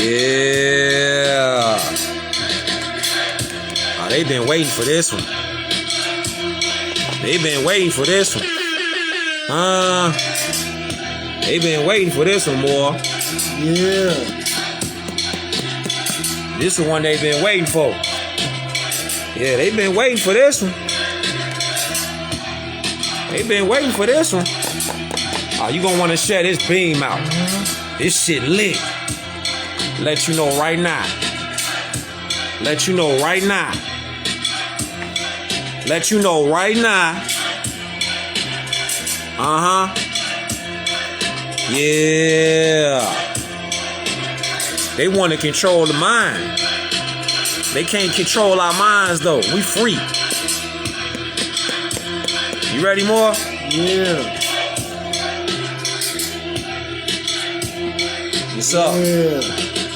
Yeah. Oh, they been waiting for this one. They been waiting for this one. They been waiting for this one, boy. Yeah. This is one they been waiting for. Yeah, they been waiting for this one. They been waiting for this one. Oh, you gonna want to share this beam out. This shit lit. Let you know right now. Let you know right now. Let you know right now. Yeah. They want to control the mind. They can't control our minds though. We free. You ready, more? Yeah. It's up. Yeah.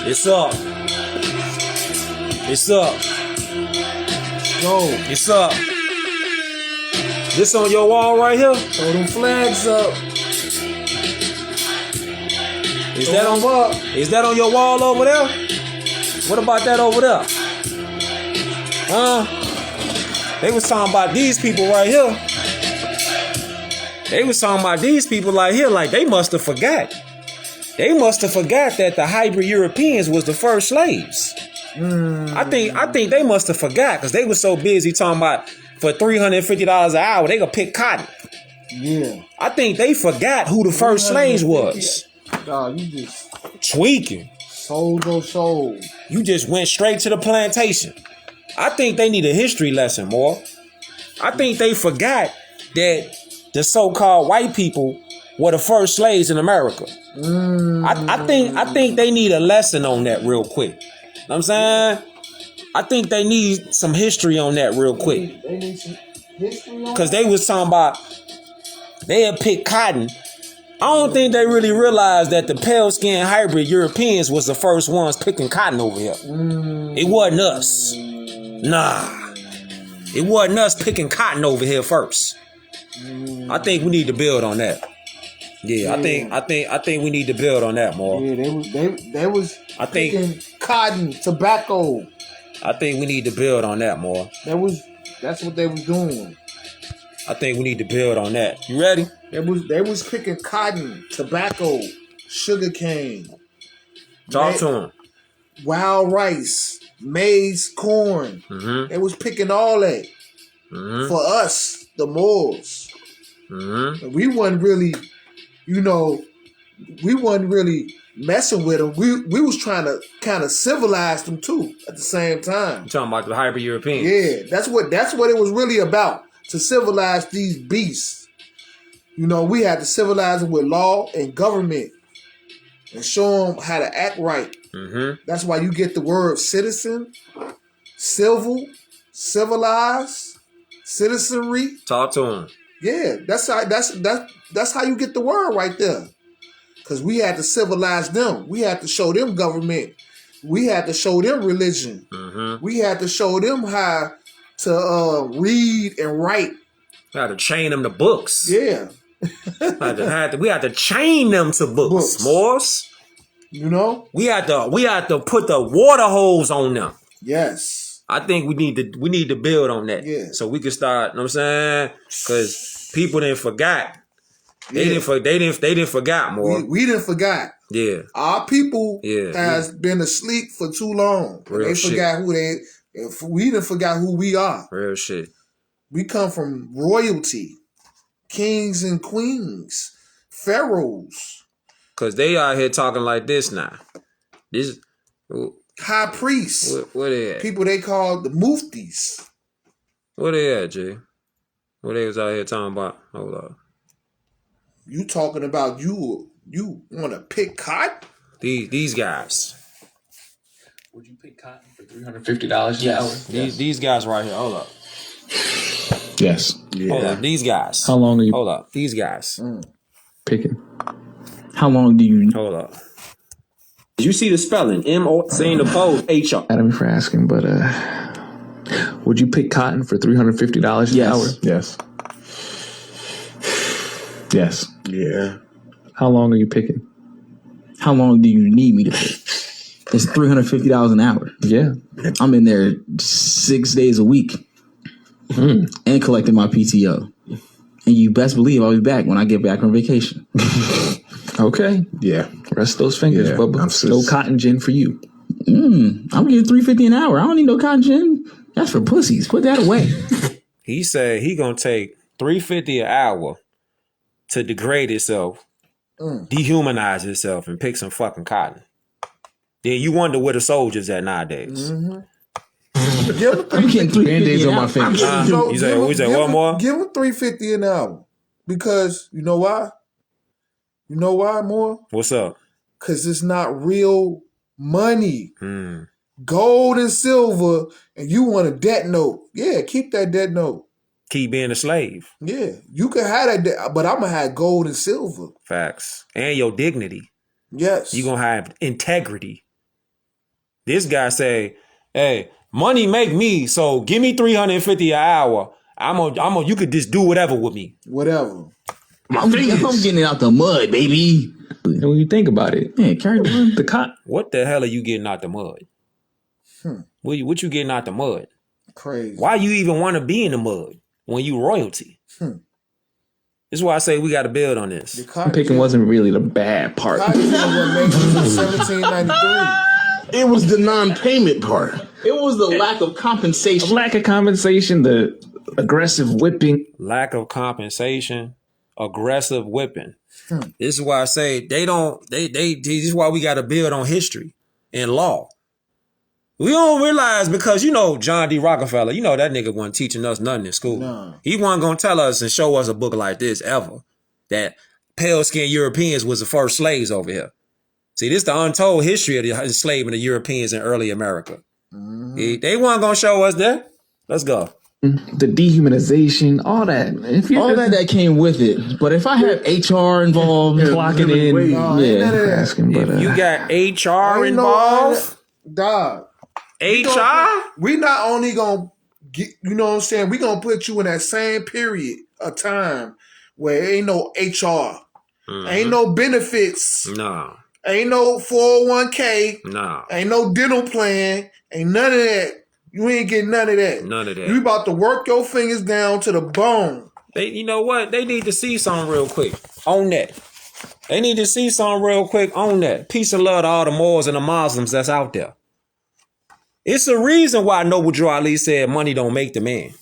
It's up. It's up. Go. It's up. This on your wall right here? Throw them flags up. Is that on your wall over there? What about that over there? They was talking about these people right here. They was talking about these people right here like they must have forgot. They must have forgot that the hybrid Europeans was the first slaves. I think they must have forgot because they were so busy talking about for $350 an hour they could pick cotton. Yeah. I think they forgot who the first slaves was. Dog, you just tweaking. Sold your soul. You just went straight to the plantation. I think they need a history lesson more. I think they forgot that the so-called white people were the first slaves in America. I think they need a lesson on that real quick. Know what I'm saying? I think they need some history on that real quick. They need some history on that? Because they was talking about they had picked cotton. I don't think they really realized that the pale-skinned hybrid Europeans was the first ones picking cotton over here. It wasn't us. Nah. It wasn't us picking cotton over here first. I think we need to build on that. Yeah, I think we need to build on that more. Yeah, they was picking cotton, tobacco. I think we need to build on that more. That's what they was doing. I think we need to build on that. You ready? They was picking cotton, tobacco, sugarcane. Talk to them. Wild rice, maize, corn. They was picking all that for us, the Moors. We wasn't really, we wasn't really messing with them. We was trying to kind of civilize them too at the same time. You talking about the hybrid Europeans? Yeah, that's what it was really about, to civilize these beasts. We had to civilize them with law and government and show them how to act right. That's why you get the word citizen, civil, civilized, citizenry. Talk to them. Yeah, that's how you get the word right there. Because we had to civilize them. We had to show them government. We had to show them religion. We had to show them how to read and write. We had to chain them to books. Yeah. We had to chain them to books. Moors. We had to put the water hose on them. Yes. I think we need to build on that. Yeah. So we can start, you know what I'm saying? Because people didn't forgot. They didn't forgot more. We didn't forgot. Yeah. Our people has been asleep for too long. They forgot we didn't forgot who we are. Real shit. We come from royalty. Kings and queens. Pharaohs. Cause they out here talking like this now. This high priests. What they at? People they call the muftis. What they at, Jay? What they was out here talking about? Hold up. You talking about you want to pick cotton? These guys. Would you pick cotton for $350 an hour? These guys right here. Hold up. Yes. Yeah. Hold up. These guys. How long are you? Hold up. These guys. Picking. How long do you? Hold up. Did you see the spelling? M-O, saying the pose, H-R. I don't mean for asking, but would you pick cotton for $350 an hour? Yes. Yes. Yeah. How long are you picking? How long do you need me to pick? It's $350 an hour. Yeah. I'm in there 6 days a week and collecting my PTO. And you best believe I'll be back when I get back on vacation. Okay. Yeah. Rest those fingers, Yeah, Bubba. No cotton gin for you. I'm getting $350 an hour. I don't need no cotton gin. That's for pussies. Put that away. He said he gonna take $350 an hour to degrade itself, dehumanize itself, and pick some fucking cotton. Then you wonder where the soldiers at nowadays. I'm getting $350 Band-Aids on my fingers. You say one more? Give him $350 an hour. Because you know why? You know why more? What's up? Because it's not real money. Gold and silver, and you want a debt note. Yeah, keep that debt note. Keep being a slave. Yeah, you can have that debt, but I'm going to have gold and silver. Facts. And your dignity. Yes. You gonna have integrity. This guy say, hey, money make me, so give me $350 an hour. You could just do whatever with me. Whatever. I'm getting it out the mud, baby. And when you think about it, Man, carry the cotton. What the hell are you getting out the mud? What you getting out the mud? Crazy. Why you even want to be in the mud when you royalty? This is why I say we got to build on this. The cotton Picking gin- wasn't really the bad part. Cotton gin was made in 1793. It was the non-payment part. It was the lack of compensation. Lack of compensation, the aggressive whipping. Lack of compensation, aggressive whipping. This is why I say this is why we got to build on history and law. We don't realize because, John D. Rockefeller, that nigga wasn't teaching us nothing in school. No. He wasn't going to tell us and show us a book like this ever. That pale-skinned Europeans was the first slaves over here. See, this is the untold history of the enslavement of Europeans in early America. They weren't going to show us that. Let's go. The dehumanization, all that. All that came with it. But if I have HR involved, clocking in, asking, but If you got HR Ain't involved, Dog. HR? We not only gonna get, you know what I'm saying? We gonna put you in that same period of time where ain't no HR, ain't no benefits, No, ain't no 401k, no. ain't no dental plan, ain't none of that. You ain't getting none of that. None of that. You about to work your fingers down to the bone. You know what? They need to see something real quick on that. They need to see something real quick on that. Peace and love to all the Moors and the Muslims that's out there. It's a reason why Noble Drew Ali said money don't make the man.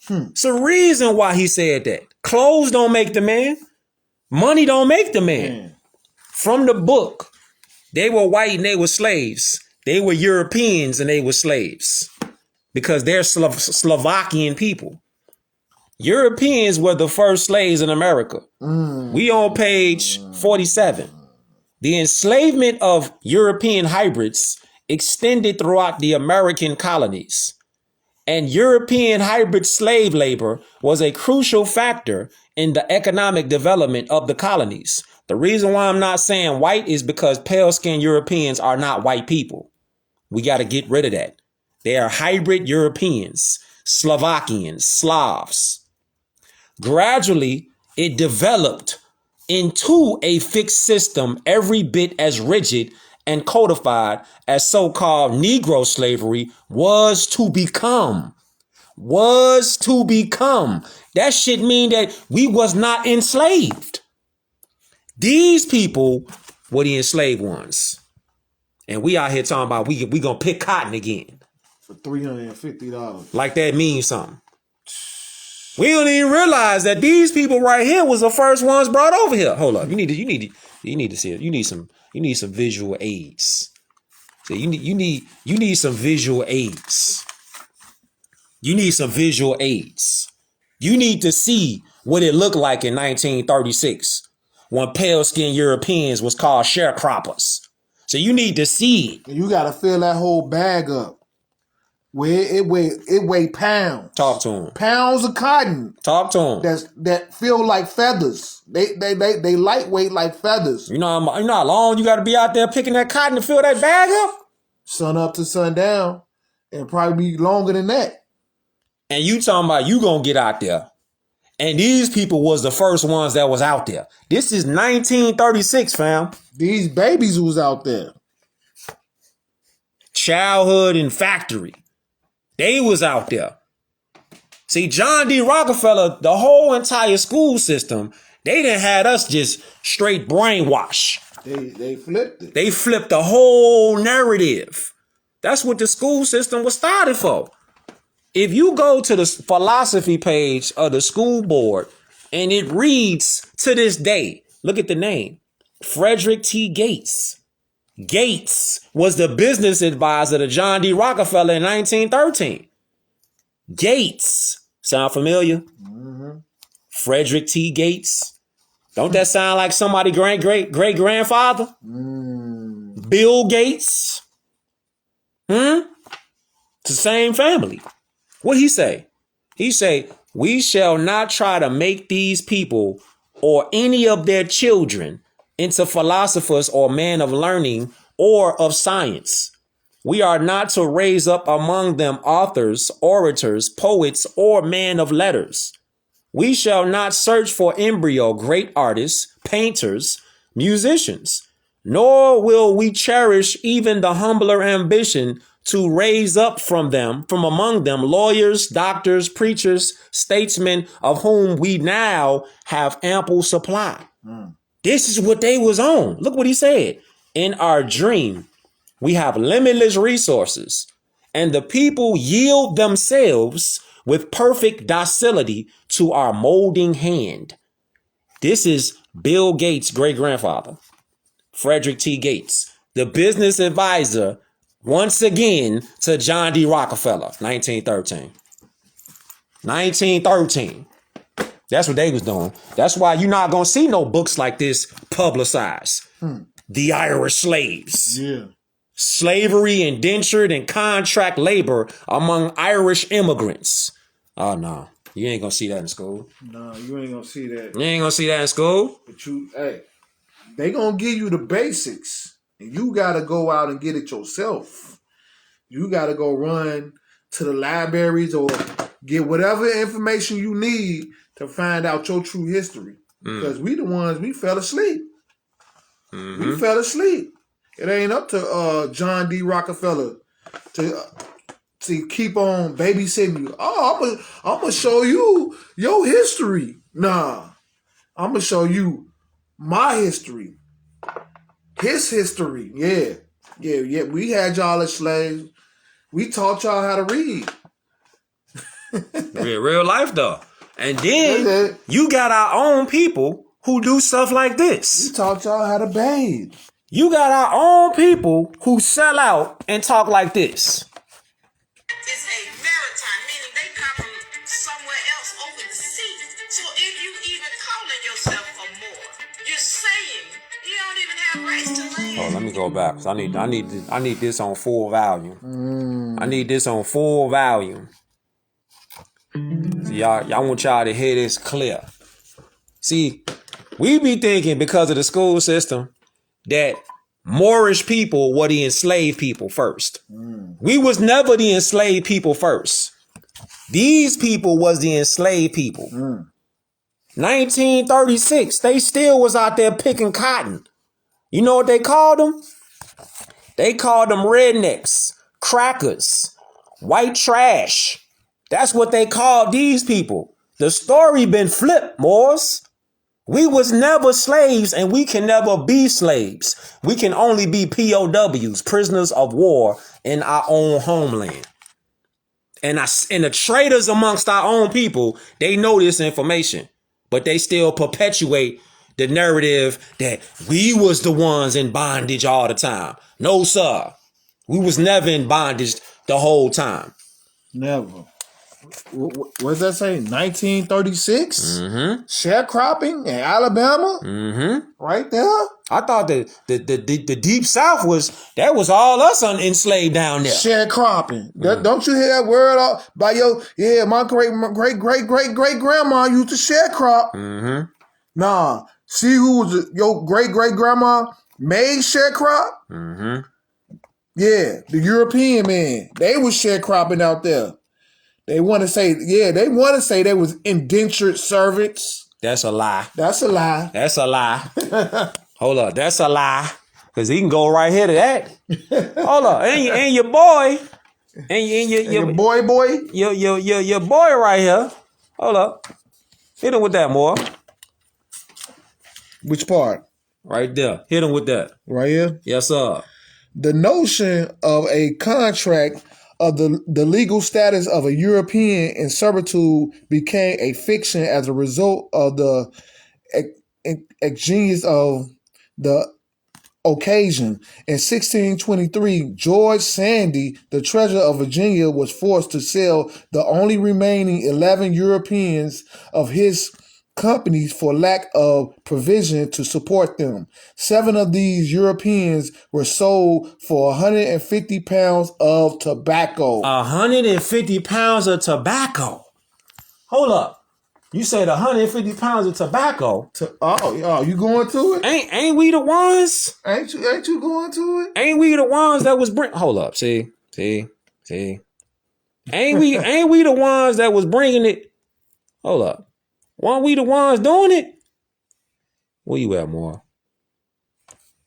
It's a reason why he said that. Clothes don't make the man. Money don't make the man. From the book, they were white and they were slaves. They were Europeans and they were slaves. Because they're Slovakian people. Europeans were the first slaves in America. We on page 47. The enslavement of European hybrids extended throughout the American colonies. And European hybrid slave labor was a crucial factor in the economic development of the colonies. The reason why I'm not saying white is because pale-skinned Europeans are not white people. We got to get rid of that. They are hybrid Europeans, Slovakians, Slavs. Gradually, it developed into a fixed system every bit as rigid and codified as so-called Negro slavery was to become. That shit mean that we was not enslaved. These people were the enslaved ones. And we out here talking about we gonna pick cotton again. For $350. Like that means something. We don't even realize that these people right here was the first ones brought over here. Hold up. You need to see it. You need some visual aids. So you need some visual aids. You need some visual aids. You need to see what it looked like in 1936 when pale-skinned Europeans was called sharecroppers. So you need to see it. And you got to fill that whole bag up. Where it weigh pounds. Talk to him. Pounds of cotton. Talk to him. That feel like feathers. They lightweight like feathers. You know how long you got to be out there picking that cotton to fill that bag up? Sun up to sundown. And probably be longer than that. And you talking about you gonna get out there. And these people was the first ones that was out there. This is 1936, fam. These babies was out there. childhood and factory. They was out there. See, John D. Rockefeller, the whole entire school system, they done had us just straight brainwash. They flipped it. They flipped the whole narrative. That's what the school system was started for. If you go to the philosophy page of the school board and it reads to this day, look at the name, Frederick T. Gates. Gates was the business advisor to John D. Rockefeller in 1913. Gates. Sound familiar? Mm-hmm. Frederick T. Gates. Don't that sound like somebody great-grandfather? Bill Gates. It's the same family. What he say? He say, we shall not try to make these people or any of their children into philosophers or men of learning or of science. We are not to raise up among them authors, orators, poets, or men of letters. We shall not search for embryo great artists, painters, musicians, nor will we cherish even the humbler ambition to raise up from among them, lawyers, doctors, preachers, statesmen, of whom we now have ample supply. This is what they was on. Look what he said. In our dream, we have limitless resources, and the people yield themselves with perfect docility to our molding hand. This is Bill Gates' great-grandfather, Frederick T. Gates, the business advisor, once again, to John D. Rockefeller, 1913. 1913. That's what they was doing. That's why you're not going to see no books like this publicized. The Irish slaves. Yeah. Slavery, indentured, and contract labor among Irish immigrants. Oh, no. You ain't going to see that in school. No, you ain't going to see that. You ain't going to see that in school. But they going to give you the basics. And you got to go out and get it yourself. You got to go run to the libraries or get whatever information you need to find out your true history. Because we fell asleep. We fell asleep. It ain't up to John D. Rockefeller to keep on babysitting you. Oh, I'm gonna show you your history. Nah, I'm gonna show you my history. His history. Yeah. We had y'all as slaves. We taught y'all how to read. Real life though. And then you got our own people who do stuff like this. We taught y'all how to bathe. You got our own people who sell out and talk like this. It's a maritime, meaning they come from somewhere else over the sea. So if you even calling yourself a Moor, you're saying you don't even have rights to land. Oh, let me go back. I need this on full volume. I need this on full volume. See, y'all want y'all to hear this clear. See, we be thinking because of the school system that Moorish people were the enslaved people first. We was never the enslaved people first. These people was the enslaved people. 1936, they still was out there picking cotton. You know what they called them? They called them rednecks, crackers, white trash. That's what they called these people. The story been flipped, Moors. We was never slaves and we can never be slaves. We can only be POWs, prisoners of war in our own homeland. And the traitors amongst our own people, they know this information, but they still perpetuate the narrative that we was the ones in bondage all the time. No, sir. We was never in bondage the whole time. Never. What does that say? 1936? Sharecropping in Alabama? Right there? I thought the Deep South was all us enslaved down there. Sharecropping. Don't you hear that word by my great grandma used to sharecrop. Nah. See who was your great grandma made sharecrop? Yeah, the European man. They was sharecropping out there. They want to say they was indentured servants. That's a lie. That's a lie. That's a lie. Hold up. That's a lie. Cause he can go right here to that. Hold up, and your boy, and your boy, your boy right here. Hold up, hit him with that, more. Which part? Right there, hit him with that. Right here. Yes, sir. The notion of a contract of the legal status of a European in servitude became a fiction as a result of the genius of the occasion. In 1623, George Sandys, the treasurer of Virginia, was forced to sell the only remaining 11 Europeans of his companies for lack of provision to support them. 7 of these Europeans were sold for 150 pounds of tobacco. 150 pounds of tobacco. Hold up. You said 150 pounds of tobacco. You going to it? Ain't we the ones? Ain't you going to it? Ain't we the ones that was hold up, see. Ain't we the ones that was bringing it? Hold up. Weren't we the ones doing it? Where you at, more?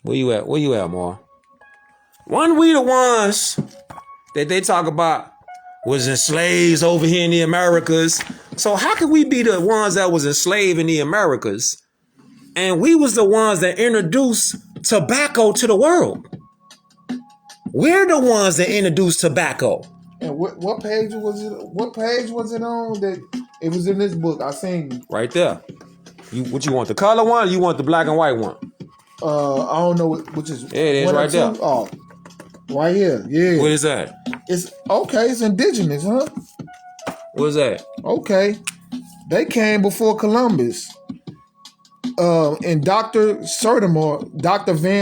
Where you at, more? Weren't we the ones that they talk about was enslaved over here in the Americas? So how could we be the ones that was enslaved in the Americas? And we was the ones that introduced tobacco to the world. We're the ones that introduced tobacco. And what page was it? What page was it on? That it was in this book. I seen right there. What you want? The color one? Or you want the black and white one? I don't know which is. Yeah, it is right there. Oh, right here. Yeah. What is that? It's okay. It's indigenous, huh? What is that? Okay, they came before Columbus. And Dr. Van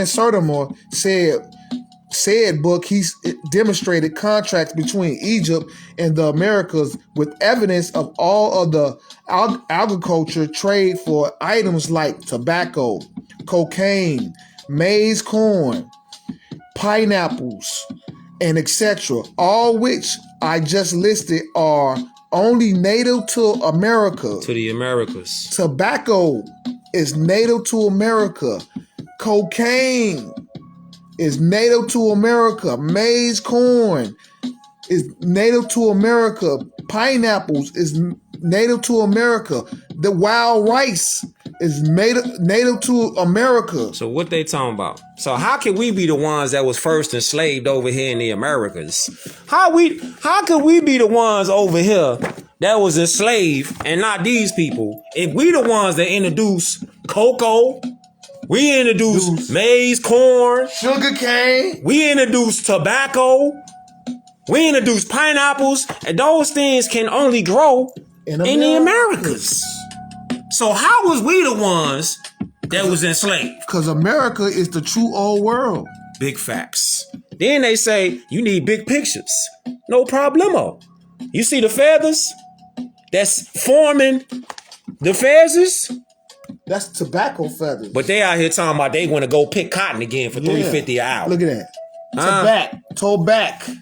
Sertimore said book, he demonstrated contracts between Egypt and the Americas with evidence of all of the agriculture trade for items like tobacco, cocaine, maize, corn, pineapples, and etc. All which I just listed are only native to America. To the Americas. Tobacco is native to America. Cocaine is native to America. Maize, corn is native to America. Pineapples is native to America. The wild rice is native to America. So what they talking about? So how can we be the ones that was first enslaved over here in the Americas? How could we be the ones over here that was enslaved and not these people? If we the ones that introduced cocoa, we introduced maize, corn, sugar cane, we introduced tobacco, we introduced pineapples, and those things can only grow in the Americas. So how was we the ones that was enslaved? Because America is the true old world. Big facts. Then they say you need big pictures. No problemo. You see the feathers that's forming the feathers? That's tobacco feathers. But they out here talking about they want to go pick cotton again for $3.50 an hour. Look at that. Tobacco.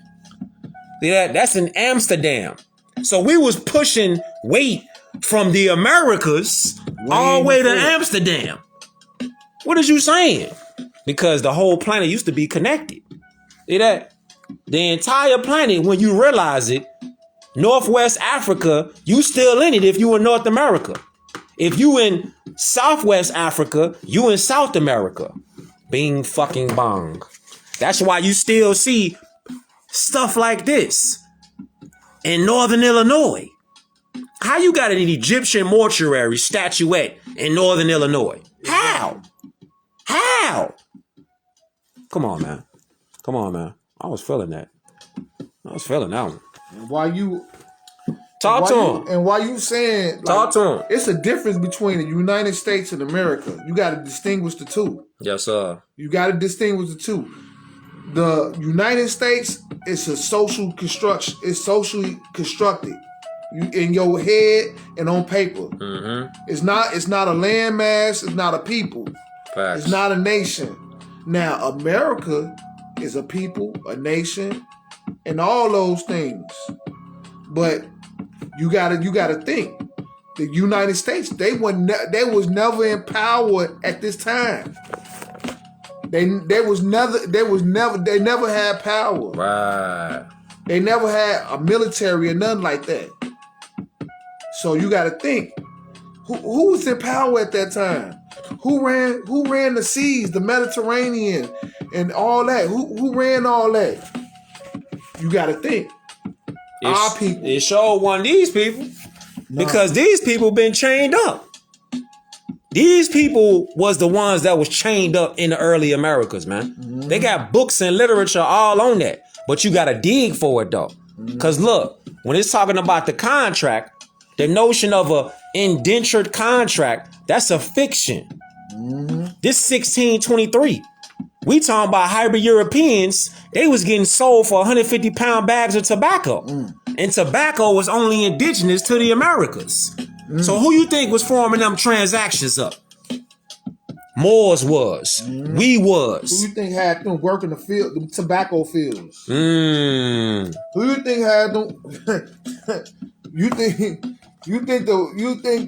See that? That's in Amsterdam. So we was pushing weight from the Americas all the way to Amsterdam. What is you saying? Because the whole planet used to be connected. See that? The entire planet, when you realize it, Northwest Africa, you still in it if you in North America. If you in Southwest Africa, you in South America. Bing fucking bong. That's why you still see stuff like this in Northern Illinois. How you got an Egyptian mortuary statuette in Northern Illinois? How? Come on, man. I was feeling that. I was feeling that one. And why you... Talk to him. And why you saying... Like, talk to him. It's a difference between the United States and America. You got to distinguish the two. Yes, sir. You got to distinguish the two. The United States is a social construction. It's socially constructed. You in your head and on paper. Mm-hmm. It's not a landmass. It's not a people. Facts. It's not a nation. Now, America is a people, a nation, and all those things. But you gotta think. The United States, they was never in power at this time. They never had power. Right. They never had a military or nothing like that. So you got to think, who was in power at that time? Who ran the seas, the Mediterranean, and all that? Who ran all that? You got to think. Our people. It showed one of these people because these people been chained up. These people was the ones that was chained up in the early Americas, man. They got books and literature all on that, but you got to dig for it though. Because look, when it's talking about the contract, the notion of a indentured contract, that's a fiction. This 1623. We talking about hybrid Europeans. They was getting sold for 150-pound bags of tobacco. And tobacco was only indigenous to the Americas. So who you think was forming them transactions up? Moors was. We was. Who you think had them working the field, the tobacco fields? Mm. Who you think had them? you think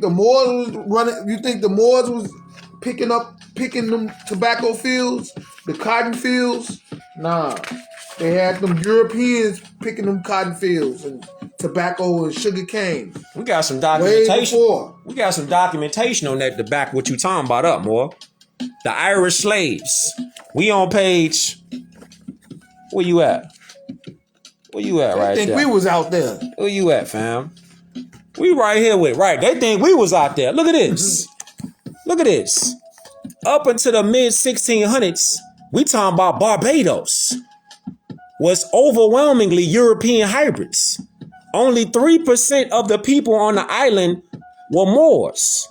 the Moors was running? You think the Moors was picking them tobacco fields, the cotton fields? Nah, they had them Europeans picking them cotton fields and tobacco and sugar cane. We got some documentation. Way before. We got some documentation on that to back what you talking about up, more. The Irish slaves. We on page. Where you at? Where you at right They think there? we was out there. Where you at, fam? We right here with, right. They think we was out there. Look at this. Look at this. Up until the mid 1600s, we talking about Barbados was overwhelmingly European hybrids. Only 3% of the people on the island were Moors.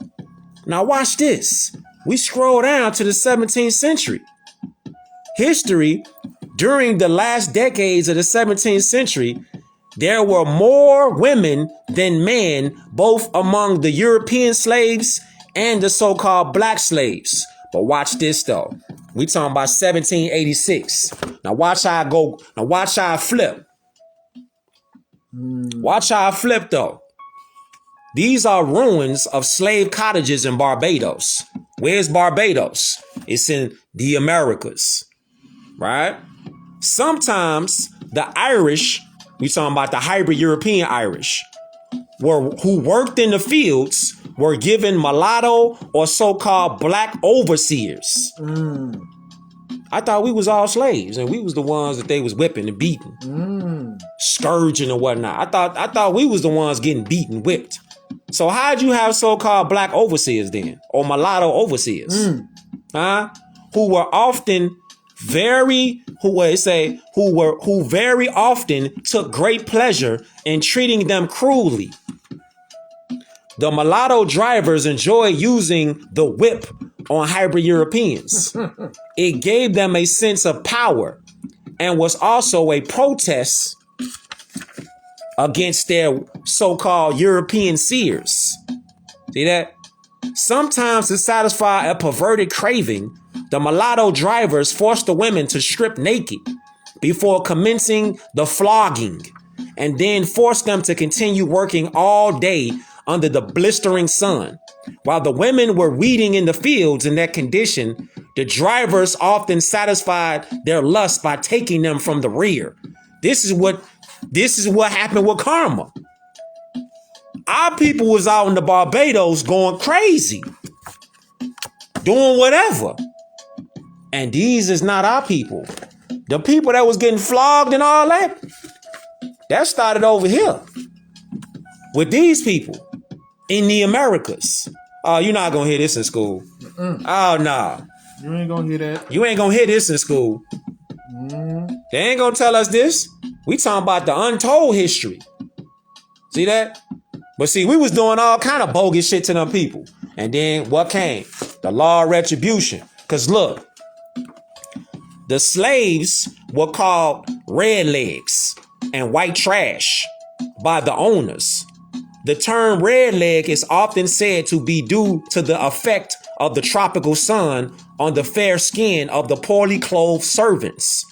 Now watch this. We scroll down to the 17th century. History, during the last decades of the 17th century, there were more women than men, both among the European slaves and the so-called black slaves. But watch this though. We talking about 1786. Now watch how I go. Now watch how I flip. Watch how I flip though. These are ruins of slave cottages in Barbados. Where's Barbados? It's in the Americas, right? Sometimes the Irish, we talking about the hybrid European Irish, who worked in the fields, were given mulatto or so-called black overseers. I thought we was all slaves and we was the ones that they was whipping and beating, scourging and whatnot. I thought we was the ones getting beaten, whipped. So how'd you have so-called black overseers then, or mulatto overseers, who were often who very often took great pleasure in treating them cruelly? The mulatto drivers enjoyed using the whip on hybrid Europeans. It gave them a sense of power and was also a protest against their so-called European seers. See that? Sometimes to satisfy a perverted craving, the mulatto drivers forced the women to strip naked before commencing the flogging, and then forced them to continue working all day under the blistering sun. While the women were weeding in the fields in that condition, the drivers often satisfied their lust by taking them from the rear. This is what happened with karma. Our people was out in the Barbados going crazy, doing whatever. And these is not our people. The people that was getting flogged and all that, that started over here with these people in the Americas. Oh, you're not gonna hear this in school. Oh, nah. You ain't gonna hear that. You ain't gonna hear this in school. They ain't gonna tell us this. We talking about the untold history. See that? But see, we was doing all kind of bogus shit to them people. And then what came? The law of retribution. Because look, the slaves were called red legs and white trash by the owners. The term red leg is often said to be due to the effect of the tropical sun on the fair skin of the poorly clothed servants.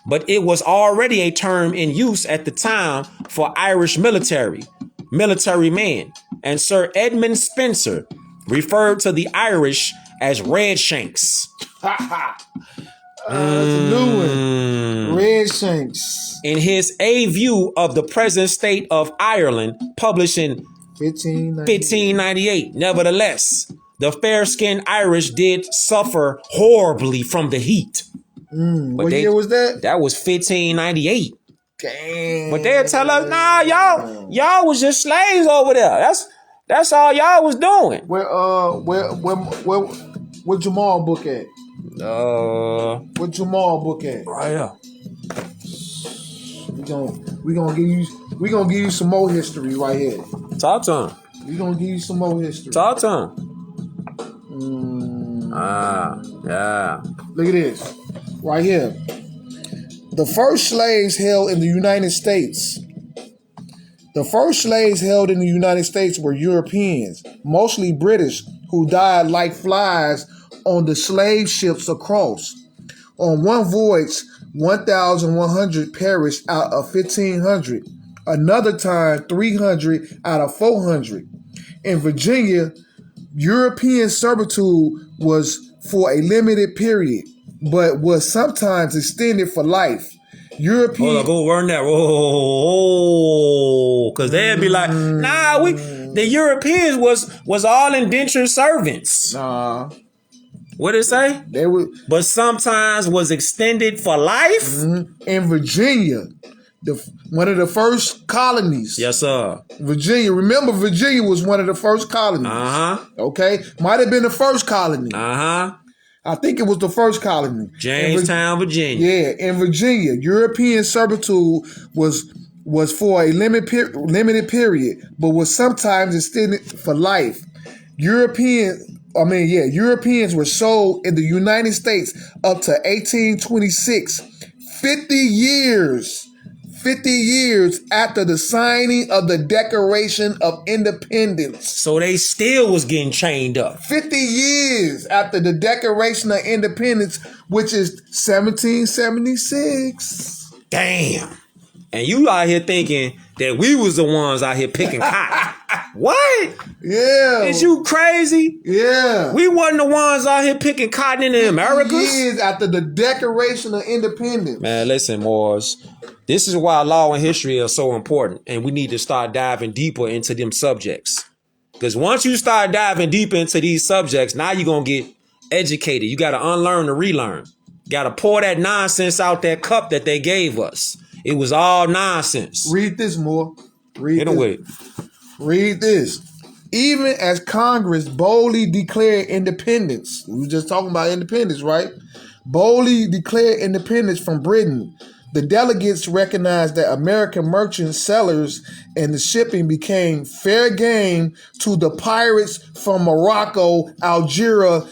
But it was already a term in use at the time for Irish military men, and Sir Edmund Spencer referred to the Irish as Red Shanks. That's a new one. Red Shanks. In his A View of the Present State of Ireland, published in 1598. Nevertheless, the fair-skinned Irish did suffer horribly from the heat. What year was that? That was 1598. Damn. But they'll tell us, nah, y'all was just slaves over there. That's all y'all was doing. Where Jamal book at? Where Jamal book at? Right here. We gonna give you some more history right here. Talk to him. We gonna give you some more history. Talk to him. Yeah. Look at this. Right here. The first slaves held in the United States. The first slaves held in the United States were Europeans, mostly British, who died like flies on the slave ships across. On one voyage, 1,100 perished out of 1,500. Another time, 300 out of 400. In Virginia, European servitude was for a limited period, but was sometimes extended for life. European. Hold on, go run that. Whoa, because they'd be like, nah, the Europeans was all indentured servants. Nah. What did it say? They were, but sometimes was extended for life. In Virginia, one of the first colonies. Yes, sir. Virginia. Remember, Virginia was one of the first colonies. Okay, might have been the first colony. I think it was the first colony. Jamestown, Virginia. Yeah, in Virginia, European servitude was for a limited period, but was sometimes extended for life. Europeans were sold in the United States up to 1826, 50 years after the signing of the Declaration of Independence. So they still was getting chained up. 50 years after the Declaration of Independence, which is 1776. Damn. And you out here thinking that we was the ones out here picking cotton. What? Yeah. Is you crazy? Yeah. We wasn't the ones out here picking cotton in the Americas. Years after the Declaration of Independence. Man, listen, Moors. This is why law and history are so important. And we need to start diving deeper into them subjects. Because once you start diving deeper into these subjects, now you're going to get educated. You got to unlearn and relearn. Got to pour that nonsense out that cup that they gave us. It was all nonsense. Read this more. Get away. Read this. Even as Congress boldly declared independence, we were just talking about independence, right? Boldly declared independence from Britain. The delegates recognized that American merchant sellers and the shipping became fair game to the pirates from Morocco, Algeria,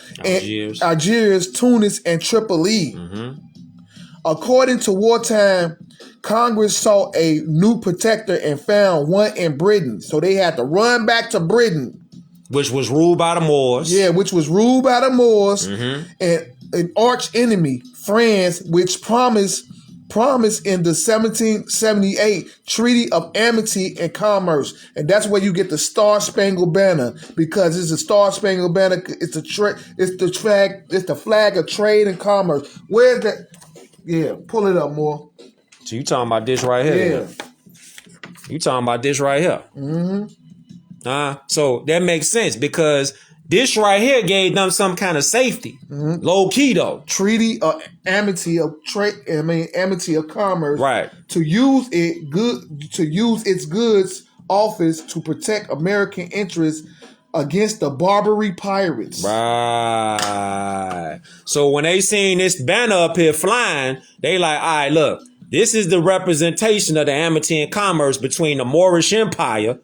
Tunis, and Tripoli. According to Wartime, Congress sought a new protector and found one in Britain. So they had to run back to Britain. Which was ruled by the Moors. Yeah, which was ruled by the Moors. And an arch enemy, France, which promised in the 1778 Treaty of Amity and Commerce. And that's where you get the Star Spangled Banner, because it's a Star Spangled Banner. It's the flag of trade and commerce. Where's that? Yeah, pull it up more. So you talking about this right here? Yeah. You talking about this right here? So that makes sense, because this right here gave them some kind of safety. Low key though. Treaty of Amity of Amity of Commerce. Right. To use its goods office to protect American interests against the Barbary pirates. Right. So when they seen this banner up here flying, they like, all right, look, this is the representation of the Amity and Commerce between the Moorish Empire,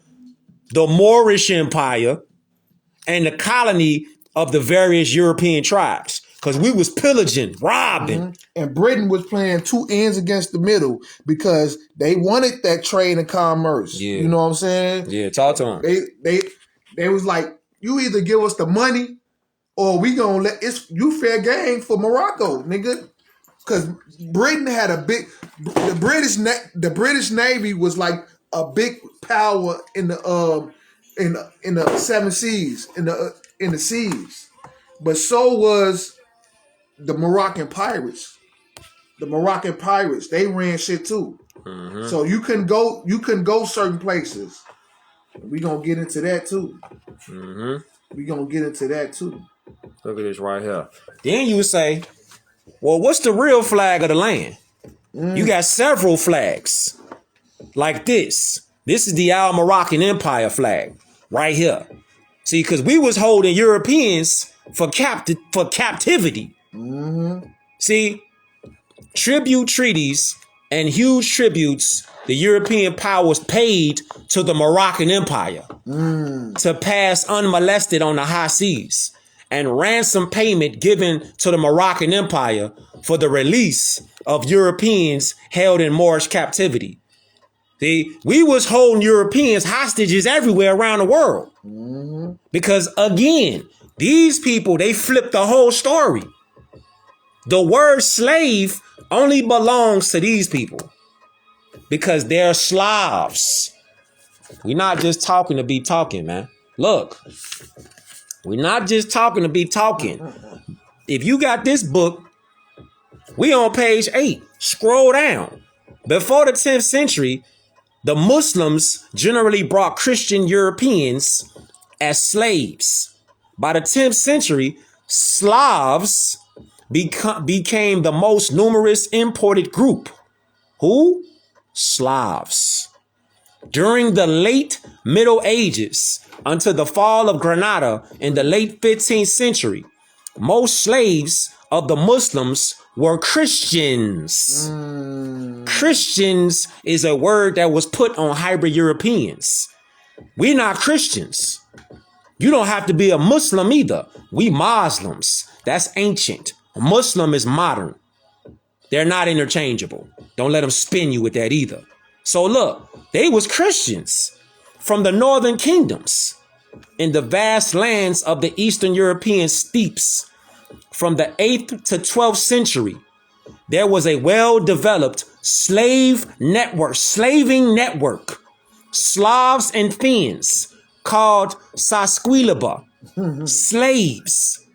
and the colony of the various European tribes. Because we was pillaging, robbing. And Britain was playing two ends against the middle, because they wanted that trade and commerce. Yeah. You know what I'm saying? Yeah, talk to them. They was like, you either give us the money or we gonna you fair game for Morocco, nigga. Because Britain had the British Navy was like a big power in the seven seas, in the seas. But so was the Moroccan pirates. The Moroccan pirates, they ran shit too. Mm-hmm. So you can go certain places. We gonna get into that too. Mm-hmm. We gonna get into that too. Look at this right here. Then you say, well, what's the real flag of the land? You got several flags like this. This is the Al Moroccan Empire flag right here. See, because we was holding Europeans for captivity. Mm-hmm. See, tribute treaties and huge tributes the European powers paid to the Moroccan Empire to pass unmolested on the high seas, and ransom payment given to the Moroccan Empire for the release of Europeans held in Moorish captivity. See, we was holding Europeans hostages everywhere around the world. Mm-hmm. Because again, these people, they flipped the whole story. The word slave only belongs to these people because they're Slavs. We're not just talking to be talking, man. Look, we're not just talking to be talking. If you got this book, we on page 8. Scroll down. Before the 10th century, the Muslims generally brought Christian Europeans as slaves. By the 10th century, Slavs became the most numerous imported group. Who? Slavs. During the late Middle Ages until the fall of Granada in the late 15th century, most slaves of the Muslims were Christians. Christians is a word that was put on hybrid Europeans. We're not Christians. You don't have to be a Muslim either. We Muslims. That's ancient. A Muslim is modern. They're not interchangeable. Don't let them spin you with that either. So look, they was Christians from the northern kingdoms in the vast lands of the Eastern European steppes. From the 8th to 12th century, there was a well-developed slaving network, Slavs and Finns, called Sasquiliba, slaves,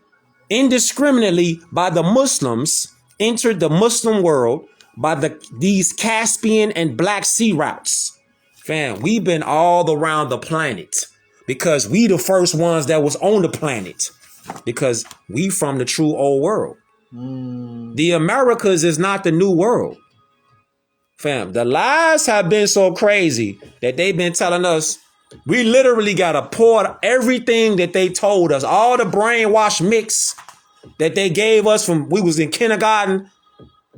indiscriminately by the Muslims, entered the Muslim world by these Caspian and Black Sea routes. Fam, we've been all around the planet because we the first ones that was on the planet. Because we from the true old world. The Americas is not the new world. Fam, the lies have been so crazy that they've been telling us we literally got to pour everything that they told us, all the brainwash mix that they gave us from we was in kindergarten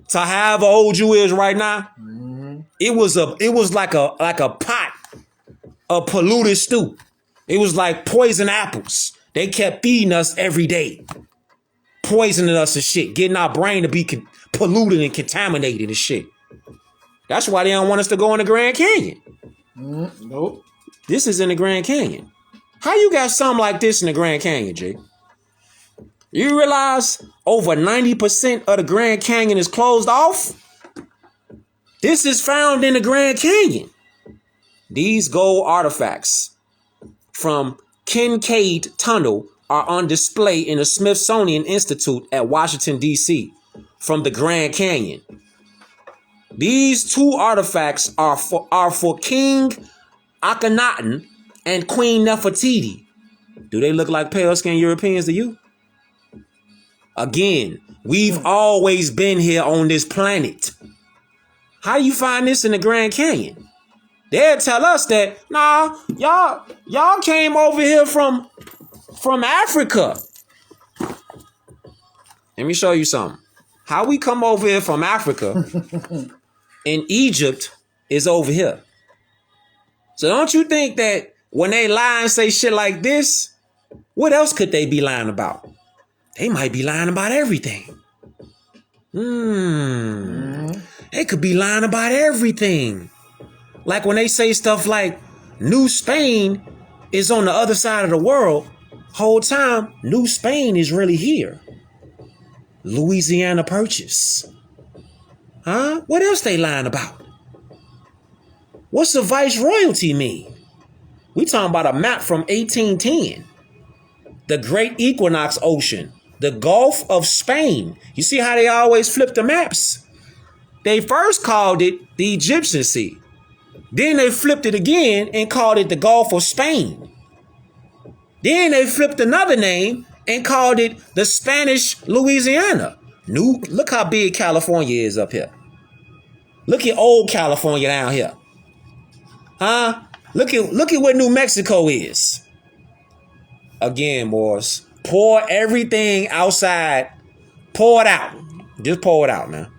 to however old you is right now. It was like a pot of polluted stew. It was like poison apples. They kept feeding us every day, poisoning us and shit, getting our brain to be polluted and contaminated and shit. That's why they don't want us to go in the Grand Canyon. Nope. This is in the Grand Canyon. How you got something like this in the Grand Canyon, Jay? You realize over 90% of the Grand Canyon is closed off? This is found in the Grand Canyon. These gold artifacts from Kincaid Tunnel are on display in the Smithsonian Institute at Washington, D.C. from the Grand Canyon. These two artifacts are for King Akhenaten and Queen Nefertiti. Do they look like pale-skinned Europeans to you? Again, we've always been here on this planet. How do you find this in the Grand Canyon? They'll tell us that, nah, y'all came over here from Africa. Let me show you something. How we come over here from Africa and Egypt is over here. So don't you think that when they lie and say shit like this, what else could they be lying about? They might be lying about everything. They could be lying about everything. Like when they say stuff like New Spain is on the other side of the world, whole time New Spain is really here. Louisiana Purchase. Huh? What else they lying about? What's the viceroyalty mean? We talking about a map from 1810. The Great Equinox Ocean the Gulf of Spain. You see how they always flip the maps? They first called it the Egyptian Sea. Then they flipped it again and called it the Gulf of Spain. Then they flipped another name and called it the Spanish Louisiana. Look how big California is up here. Look at old California down here. Huh? Look at what New Mexico is. Again, boys, pour everything outside. Pour it out. Just pour it out, man.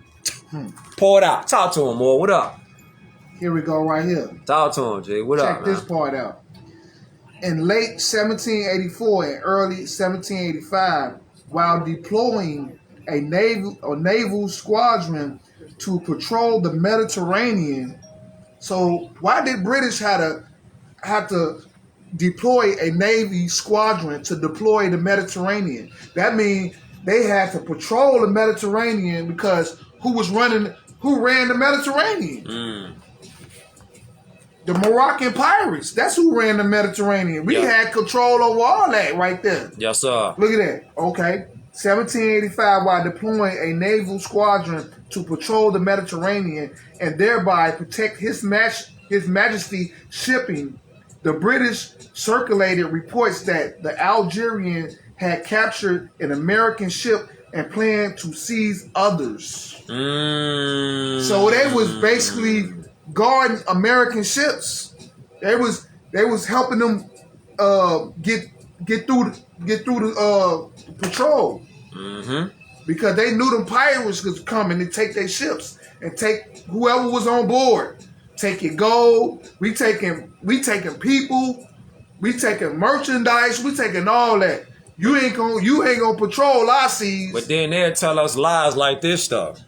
Pour it out. Talk to him, boy. What up? Here we go right here. Talk to him, Jay. What up, Check man? this part out. In late 1784 and early 1785, while deploying a naval squadron to patrol the Mediterranean. So why did British have to deploy a Navy squadron to deploy the Mediterranean? That means they had to patrol the Mediterranean because who ran the Mediterranean? The Moroccan pirates. That's who ran the Mediterranean. We had control over all that right there. Yes, sir. Look at that. Okay. 1785, while deploying a naval squadron to patrol the Mediterranean and thereby protect His Majesty shipping, the British circulated reports that the Algerian had captured an American ship and planned to seize others. So they was basically guarding American ships. They was helping them get through the patrol. Because they knew them pirates was coming to take their ships and take whoever was on board. Taking gold, we taking people, we taking merchandise, we taking all that. You ain't gonna patrol our seas. But then they'll tell us lies like this stuff.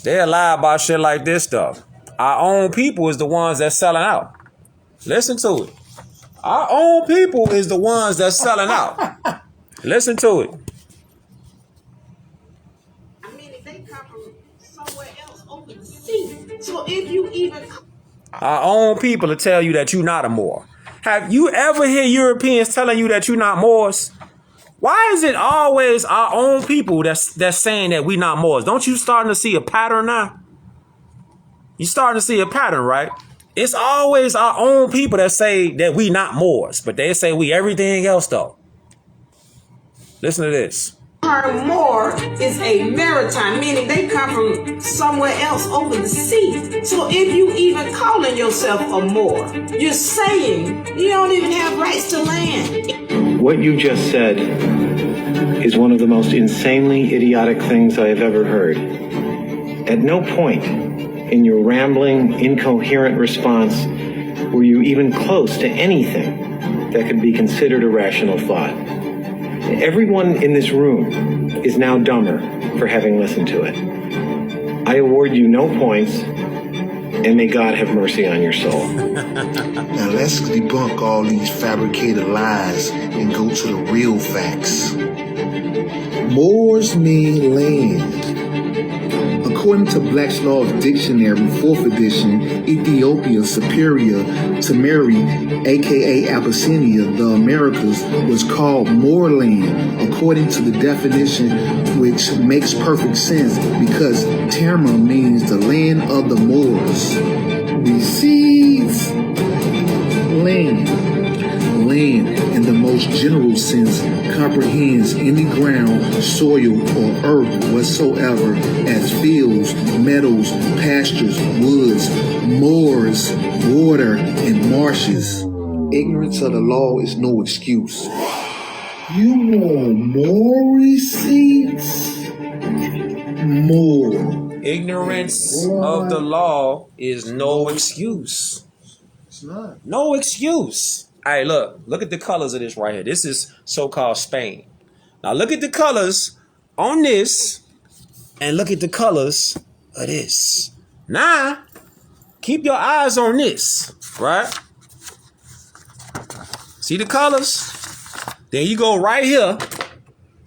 They'll lie about shit like this stuff. Our own people is the ones that's selling out. Listen to it. Our own people is the ones that's selling out. Listen to it. I mean, if they come from somewhere else over the sea. So if you even... Our own people will tell you that you're not a Moor. Have you ever heard Europeans telling you that you're not Moors? Why is it always our own people that's saying that we not Moors? Don't you starting to see a pattern now? You starting to see a pattern, right? It's always our own people that say that we not Moors, but they say we everything else though. Listen to this. term Moor is a maritime, meaning they come from somewhere else over the sea. So if you even calling yourself a Moor, you're saying you don't even have rights to land. What you just said is one of the most insanely idiotic things I have ever heard. At no point in your rambling, incoherent response were you even close to anything that could be considered a rational thought. Everyone in this room is now dumber for having listened to it. I award you no points, and may God have mercy on your soul. Now let's debunk all these fabricated lies and go to the real facts. Moors mean land. According to Black's Law's Dictionary, 4th edition, Ethiopia superior to Mary, aka Abyssinia, the Americas, was called Moreland, according to the definition, which makes perfect sense because Terma means the land of the Moors. Besides land. Land, in the most general sense, comprehends any ground, soil, or earth whatsoever as fields, meadows, pastures, woods, moors, water, and marshes. Ignorance of the law is no excuse. You want more receipts? More. Ignorance of the law is no excuse. It's not. No excuse. All right, look at the colors of this right here. This is so-called Spain. Now look at the colors on this and look at the colors of this. Now, keep your eyes on this, right? See the colors? Then you go right here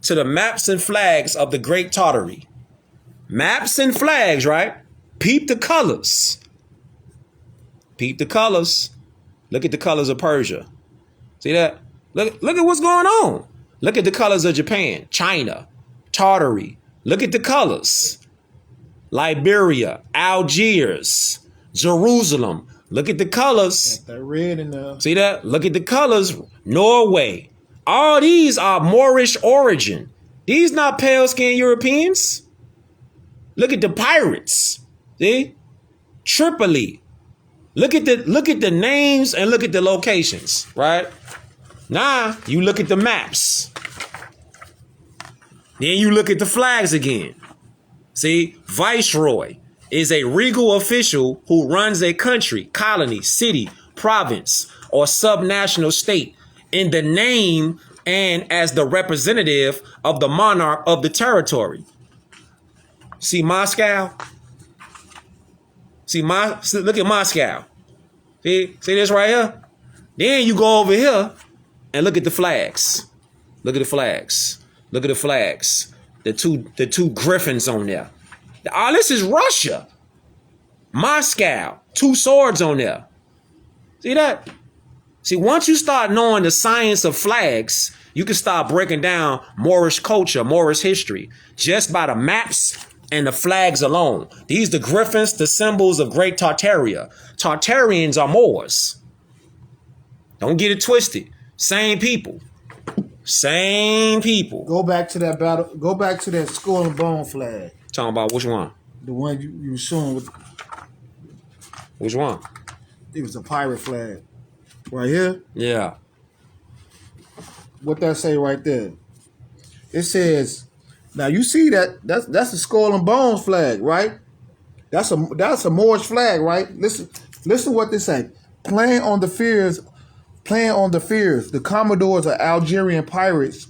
to the maps and flags of the Great Tartary. Maps and flags, right? Peep the colors. Peep the colors. Look at the colors of Persia. See that? Look at what's going on. Look at the colors of Japan, China, Tartary. Look at the colors. Liberia, Algiers, Jerusalem. Look at the colors. Got that red in there. See that? Look at the colors. Norway. All these are Moorish origin. These not pale-skinned Europeans. Look at the pirates. See? Tripoli. Look at the names and look at the locations, right? Now you look at the maps. Then you look at the flags again. See, Viceroy is a regal official who runs a country, colony, city, province, or subnational state in the name and as the representative of the monarch of the territory. See Moscow? Look at Moscow. See this right here? Then you go over here and look at the flags. Look at the flags. Look at the flags. The two griffins on there. Oh, this is Russia. Moscow. 2 swords on there. See that? See, once you start knowing the science of flags, you can start breaking down Moorish culture, Moorish history, just by the maps and the flags alone. These the griffins, the symbols of Great Tartaria. Tartarians are Moors. Don't get it twisted. Same people. Same people. Go back to that battle. Go back to that skull and bone flag. Talking about which one? The one you were showing with. Which one? It was a pirate flag. Right here. Yeah. What that say right there? It says, now you see that's the skull and bones flag, right? That's a Moorish flag, right? Listen what they say. Playing on the fears, the Commodores of Algerian pirates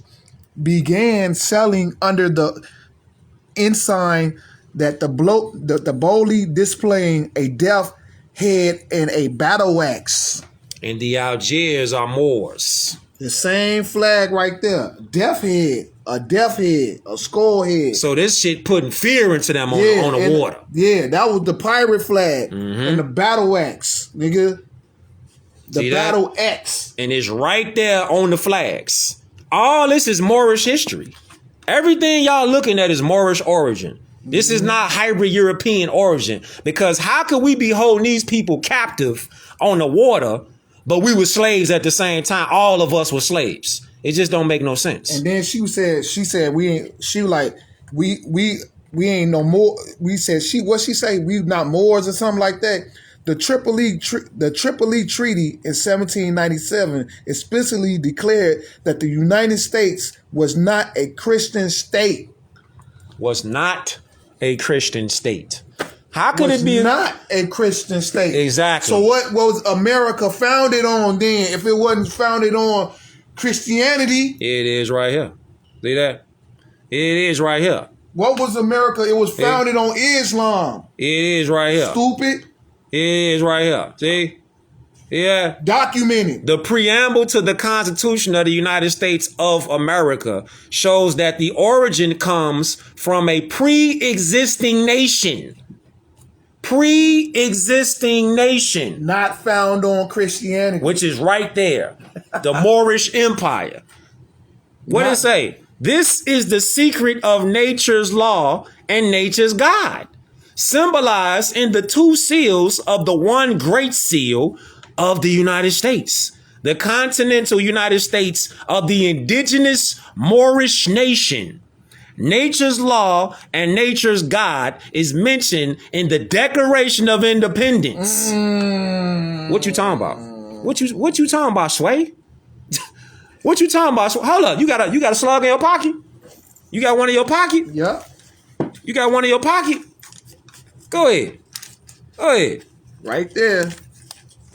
began selling under the ensign that the boldly displaying a death head and a battle axe. And the Algiers are Moors. The same flag right there. Death head, a skull head. So this shit putting fear into them on the water. Yeah, that was the pirate flag and the battle axe, nigga. The battle axe. And it's right there on the flags. All this is Moorish history. Everything y'all looking at is Moorish origin. This is not hybrid European origin. Because how could we be holding these people captive on the water, but we were slaves at the same time? All of us were slaves. It just don't make no sense. And then she said we ain't no more. We said what she say? We not Moors or something like that. The Tripoli Treaty in 1797 explicitly declared that the United States was not a Christian state. Was not a Christian state. How could it be not a Christian state? Exactly. So what was America founded on then? If it wasn't founded on Christianity, it is right here. See that? It is right here. What was America? It was founded on Islam. It is right here. Stupid. It is right here. See? Yeah. Documented. The preamble to the Constitution of the United States of America shows that the origin comes from a pre-existing nation. Pre-existing nation. Not found on Christianity. Which is right there. The Moorish Empire. What did it say? This is the secret of nature's law and nature's God, symbolized in the 2 seals of the one great seal of the United States, the continental United States of the indigenous Moorish nation. Nature's law and nature's God is mentioned in the Declaration of Independence. What you talking about? What you talking about, Sway? What you talking about? Hold up, you got a slug in your pocket? You got one in your pocket? Yeah. You got one in your pocket? Go ahead. Right there.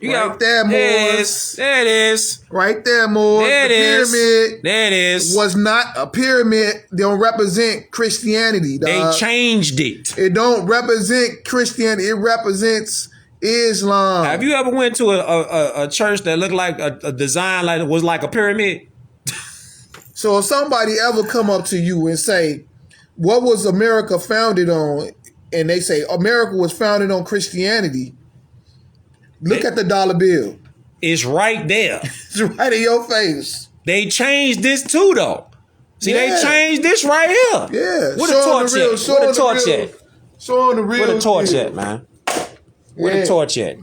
There it is. There it is. Right there, Moors. There it is. Pyramid. There it is. Was not a pyramid. They don't represent Christianity. They changed it. It don't represent Christianity. It represents Islam. Have you ever went to a church that looked like a design like it was like a pyramid? So if somebody ever come up to you and say, what was America founded on? And they say America was founded on Christianity. Look at the dollar bill. It's right there. It's right in your face. They changed this too, though. See, they changed this right here. Yeah. Where the torch at? Where the torch at? Showing the real. Where the torch at, man? Where the torch at?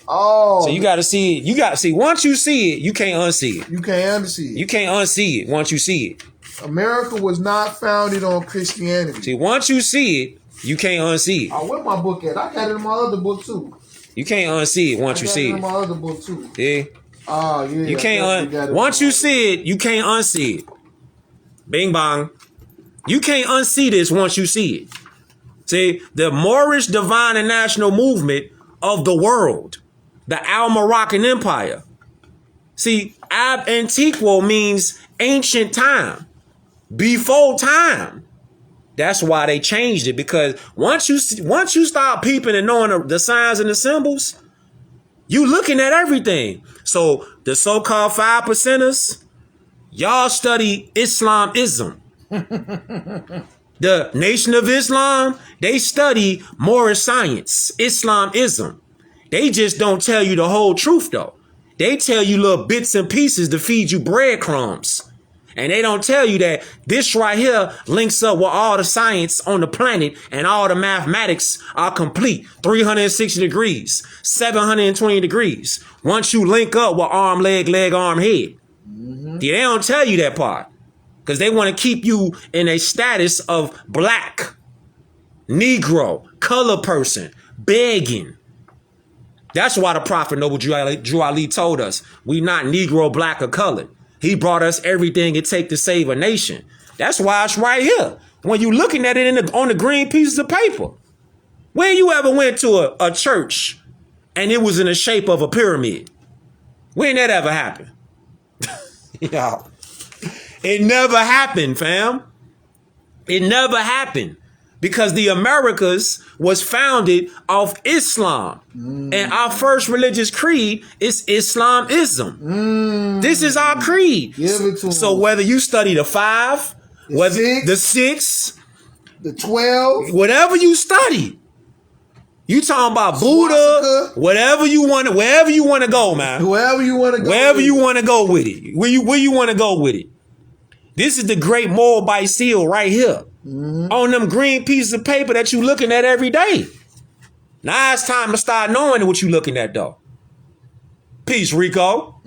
Oh. So you got to see it. You got to see. Once you see it, you can't unsee it. You can't unsee it. You can't unsee it once you see it. America was not founded on Christianity. See, once you see it, you can't unsee it. Oh, where my book at? I got it in my other book too. You can't unsee it once you see I got it in it. my other book too. Yeah. Oh, yeah. You can't once you see it, you can't unsee it. Bing bong. You can't unsee this once you see it. See, the Moorish divine and national movement of the world, the Al-Moroccan Empire. See, Ab Antiquo means ancient time, before time. That's why they changed it, because once you start peeping and knowing the signs and the symbols, you looking at everything. So the so-called 5%ers, y'all study Islamism. The Nation of Islam, they study Moorish science, Islamism. They just don't tell you the whole truth, though. They tell you little bits and pieces to feed you breadcrumbs. And they don't tell you that this right here links up with all the science on the planet, and all the mathematics are complete. 360 degrees, 720 degrees. Once you link up with arm, leg, arm, head. Yeah, they don't tell you that part, because they want to keep you in a status of black, Negro, color person, begging. That's why the Prophet Noble Drew Ali told us, we not Negro, black, or colored. He brought us everything it takes to save a nation. That's why it's right here. When you looking at it on the green pieces of paper. When you ever went to a church and it was in the shape of a pyramid? When that ever happened? Yeah. It never happened, fam. It never happened. Because the Americas was founded off Islam. And our first religious creed is Islamism. This is our creed. So whether you study the 5, the 6, the 12, whatever you study, you talking about Buddha, wherever you want to go, man. Wherever you want to go. Wherever you want to go with it. Where you want to go with it. This is the great Moabite seal right here. On them green pieces of paper that you looking at every day. Now it's time to start knowing what you looking at, though. Peace, Rico.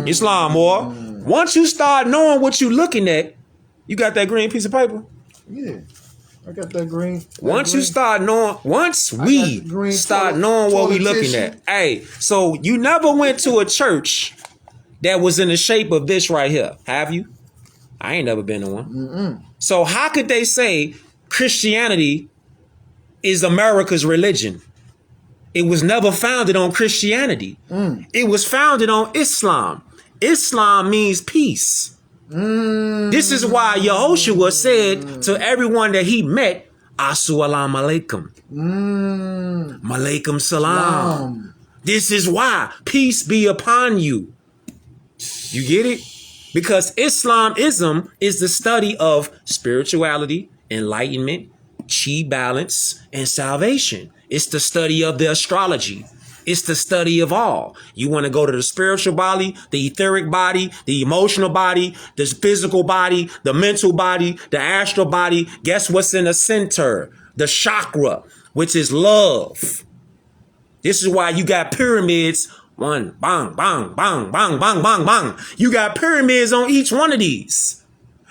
Islam, war. Once you start knowing what you looking at, you got that green piece of paper? Yeah, I got that green. Once we start knowing what we looking at. Hey, so you never went to a church that was in the shape of this right here, have you? I ain't never been to one. So how could they say Christianity is America's religion? It was never founded on Christianity. It was founded on Islam. Islam means peace. This is why Yahushua said to everyone that he met, Assalamu alaikum. Malaikum salam. This is why. Peace be upon you. You get it? Because Islamism is the study of spirituality, enlightenment, chi balance, and salvation. It's the study of the astrology. It's the study of all. You want to go to the spiritual body, the etheric body, the emotional body, the physical body, the mental body, the astral body. Guess what's in the center? The chakra, which is love. This is why you got pyramids. One, bang, bang, bang, bang, bang, bang, bang. You got pyramids on each one of these.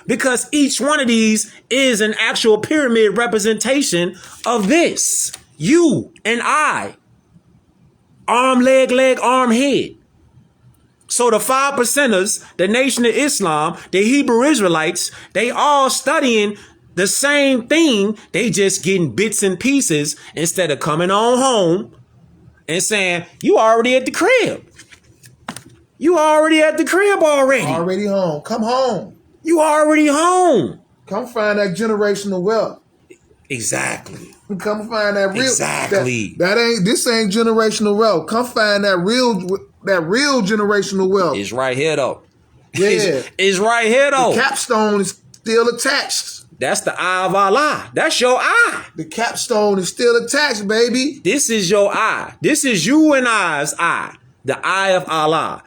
Because each one of these is an actual pyramid representation of this. You and I. Arm, leg, arm, head. So the 5%ers, the Nation of Islam, the Hebrew Israelites, they all studying the same thing. They just getting bits and pieces instead of coming on home and saying, you already at the crib. You already at the crib already. Already home. Come home. You already home. Come find that generational wealth. Exactly. Come find that real. Exactly. This ain't generational wealth. Come find that real generational wealth. It's right here though. Yeah. It's right here though. The capstone is still attached. That's the eye of Allah. That's your eye. The capstone is still attached, baby. This is your eye. This is you and I's eye. The eye of Allah.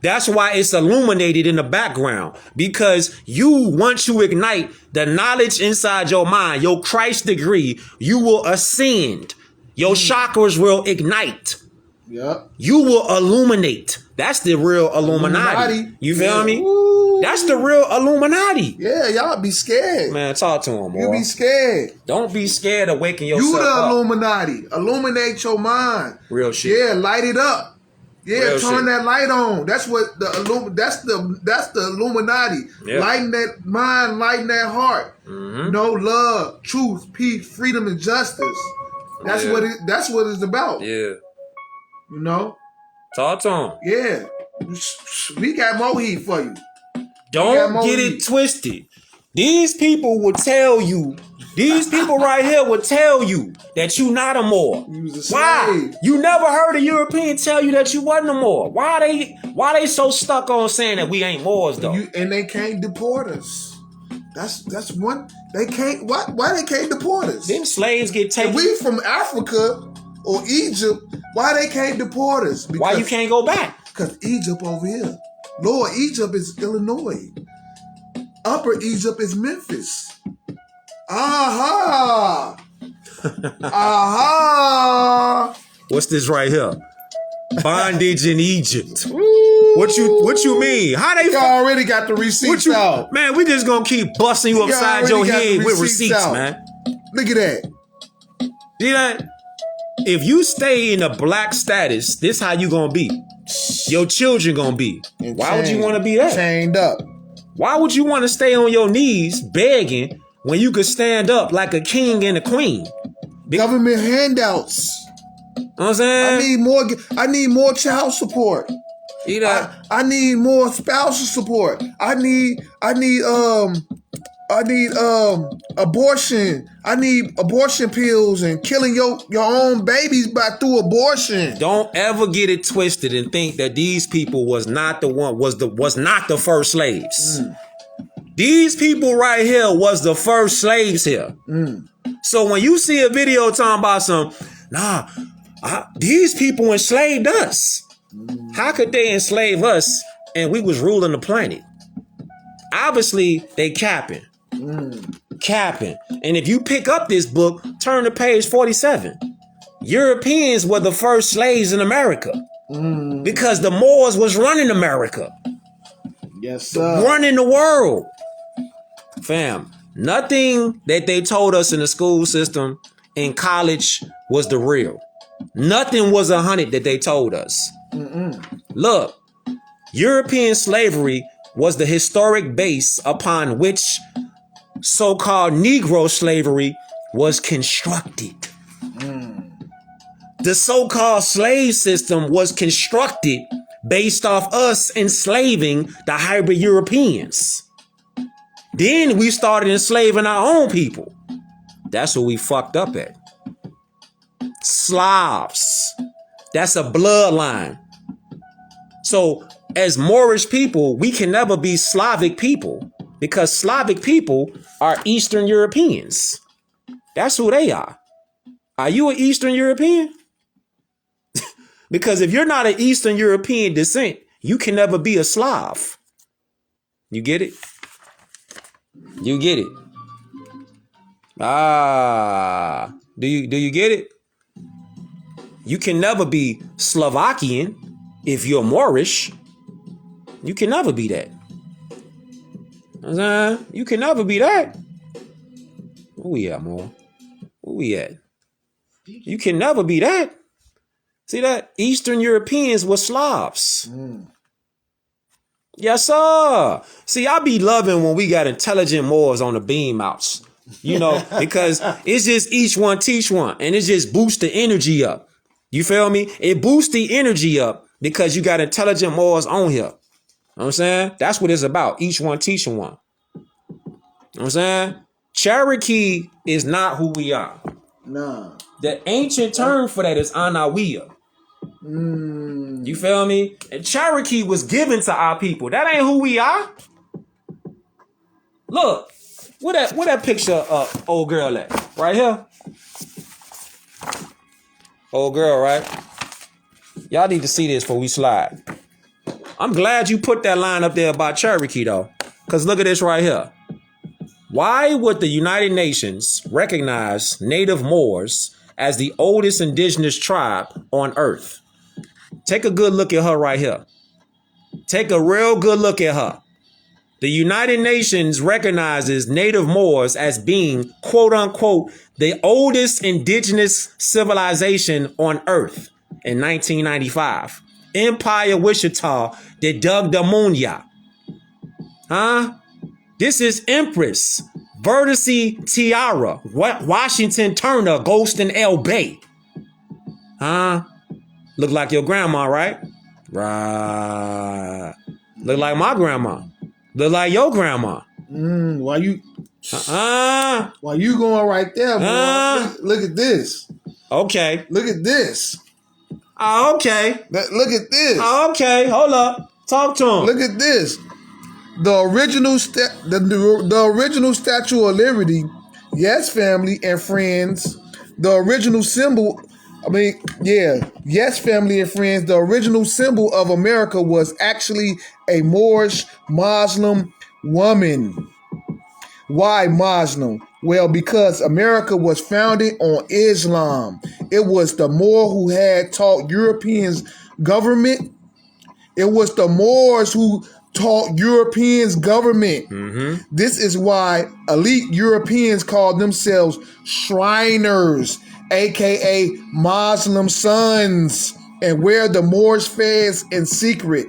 That's why it's illuminated in the background. Because once you ignite the knowledge inside your mind, your Christ degree, you will ascend. Your chakras will ignite. Yep. You will illuminate. That's the real Illuminati. You feel me? Ooh. That's the real Illuminati. Yeah, y'all be scared. Man, talk to him, boy. You be scared. Don't be scared of waking yourself You the up. Illuminati. Illuminate your mind. Real shit. Yeah, light it up. Yeah, Real turn shit. that light on. That's what that's the Illuminati. Yep. Lighten that mind, lighten that heart. Mm-hmm. Love, truth, peace, freedom, and justice. That's Yeah. that's what it's about. Yeah. You know? Talk to him. Yeah. We got more heat for you. Don't get it twisted. These people will tell you, these people right here will tell you that you not a Moor. You was a Why? slave. You never heard a European tell you that you wasn't a Moor. Why they so stuck on saying that we ain't Moors though? And they can't deport us. That's one. They can't. Why they can't deport us? Them slaves get taken. If we from Africa or Egypt, why they can't deport us? Why you can't go back? Because Egypt over here. Lower Egypt is Illinois. Upper Egypt is Memphis. Aha! Aha! What's this right here? Bondage in Egypt. What you mean? How they You already got the receipts out. Man, we just gonna keep busting you upside your already got head the with receipts receipts, out. man. Look at that. See that? If you stay in a black status, this how you gonna be. Your children gonna be. And Why would you want to be that? Chained up. Why would you want to stay on your knees begging when you could stand up like a king and a queen? Government handouts. You know what I'm saying? I need more child support. See that? I need more spousal support. I need abortion. I need abortion pills and killing your own babies through abortion. Don't ever get it twisted and think that these people was not the first slaves. These people right here was the first slaves here. So when you see a video talking about these people enslaved us. How could they enslave us and we was ruling the planet? Obviously, they capping. Capping. And if you pick up this book, turn to page 47. Europeans were the first slaves in America. Because the Moors was running America. Yes, sir. Running the world. Fam, nothing that they told us in the school system, in college, was the real. Nothing was 100 that they told us. Look, European slavery was the historic base upon which so-called Negro slavery was constructed. The so-called slave system was constructed based off us enslaving the hybrid Europeans. Then we started enslaving our own people. That's what we fucked up at. Slavs. That's a bloodline. So as Moorish people, we can never be Slavic people because Slavic people are Eastern Europeans. That's who they are. Are you an Eastern European? Because if you're not an Eastern European descent, you can never be a Slav. You get it? You get it? Do you get it? You can never be Slovakian if you're Moorish. You can never be that. You can never be that. Where we at, Mo? Where we at? You can never be that. See that? Eastern Europeans were Slavs. Yes, sir. See, I be loving when we got intelligent Moors on the beam outs. You know, because it's just each one teach one. And it just boosts the energy up. You feel me? It boosts the energy up because you got intelligent Moors on here. You know what I'm saying? That's what it's about. Each one teaching one. You know what I'm saying? Cherokee is not who we are. Nah. The ancient term for that is Anawiya. You feel me? And Cherokee was given to our people. That ain't who we are. Look, where that picture of old girl at? Right here. Old girl, right? Y'all need to see this before we slide. I'm glad you put that line up there about Cherokee, though. Because look at this right here. Why would the United Nations recognize Native Moors as the oldest indigenous tribe on Earth? Take a good look at her right here. Take a real good look at her. The United Nations recognizes Native Moors as being, quote unquote, the oldest indigenous civilization on Earth in 1995. Empire Wichita de Dugdamunya. Huh? This is Empress Vertice Tiara Washington Turner Ghost in El Bay. Huh? Look like your grandma, right? Right. Look like my grandma. Look like your grandma. Why you going right there, boy? Look at this. Okay. Look at this. Okay. Look at this. Okay. Hold up. Talk to him. Look at this. The original Statue of Liberty, yes, family and friends. The original symbol. Yes, family and friends. The original symbol of America was actually a Moorish Muslim woman. Why Muslim? Well, because America was founded on Islam. It was the Moor who had taught Europeans government. It was the Moors who taught Europeans government. Mm-hmm. This is why elite Europeans called themselves Shriners, aka Muslim sons, and wear the Moors fez in secret.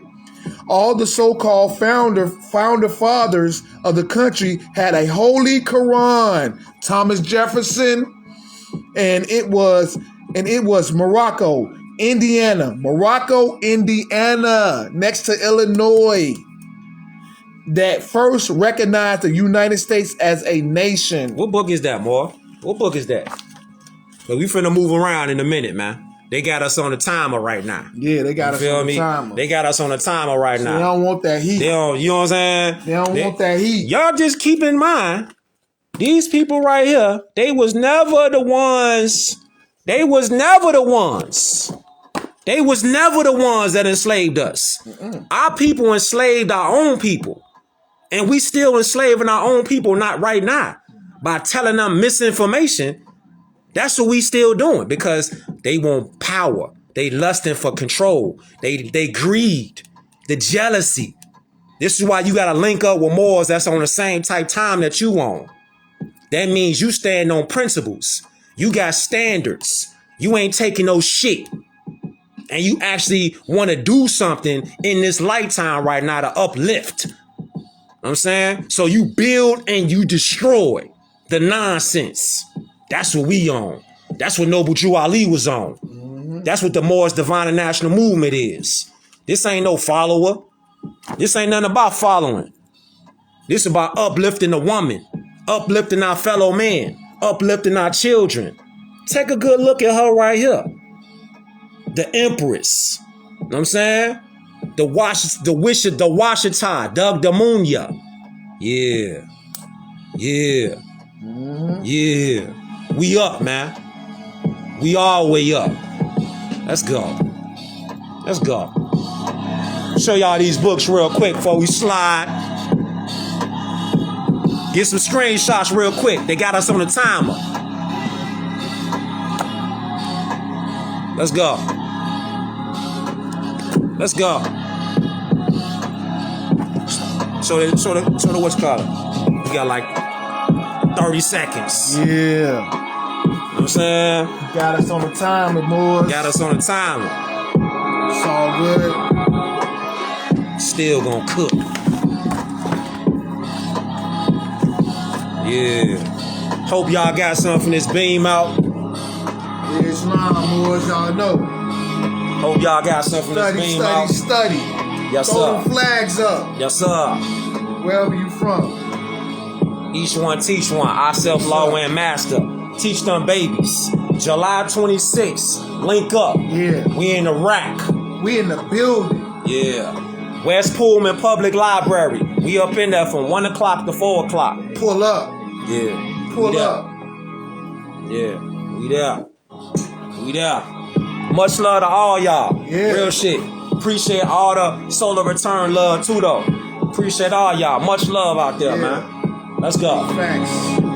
All the so-called founder fathers of the country had a holy Quran. Thomas Jefferson, and it was Morocco, Indiana, next to Illinois, that first recognized the United States as a nation. What book is that, Moore? What book is that? But we finna move around in a minute, man. They got us on the timer right now. Yeah, they got us on the timer. They got us on the timer right now. They don't want that heat. You know what I'm saying? They don't want that heat. Y'all just keep in mind, these people right here, they was never the ones that enslaved us. Our people enslaved our own people. And we still enslaving our own people, not right now. By telling them misinformation, that's what we still doing, because they want power. They lusting for control. They greed, the jealousy. This is why you got to link up with Moors that's on the same type time that you on. That means you stand on principles. You got standards. You ain't taking no shit. And you actually want to do something in this lifetime right now to uplift. You know what I'm saying? So you build and you destroy the nonsense. That's what we on. That's what Noble Drew Ali was on. Mm-hmm. That's what the Moors Divine and National Movement is. This ain't no follower. This ain't nothing about following. This is about uplifting the woman, uplifting our fellow man, uplifting our children. Take a good look at her right here. The Empress. You know what I'm saying? The Washita, Dugdamunya. Yeah. Yeah. Mm-hmm. Yeah. We up, man. We all way up. Let's go. Let's go. Show y'all these books real quick before we slide. Get some screenshots real quick. They got us on the timer. Let's go. Let's go. So the what's called? We got like 30 seconds. Yeah. You know what I'm saying? Got us on the timer, boys. Got us on the timer. It's all good. Still gonna cook. Yeah. Hope y'all got something from this beam out. Yeah, it's mine, boys. Y'all know. Hope y'all got something from this beam out. Study. Yes, Throw sir. them flags up. Yes, sir. Wherever you from. Each one teach one. I self-law and master. Teach them babies. July 26th. Link up. Yeah. We in the rack. We in the building. Yeah. West Pullman Public Library. We up in there from 1 o'clock to 4 o'clock. Pull up. Yeah. Pull up. Yeah. We there. We there. Much love to all y'all. Yeah. Real shit. Appreciate all the solar return love too, though. Appreciate all y'all. Much love out there, man. Let's go. Facts.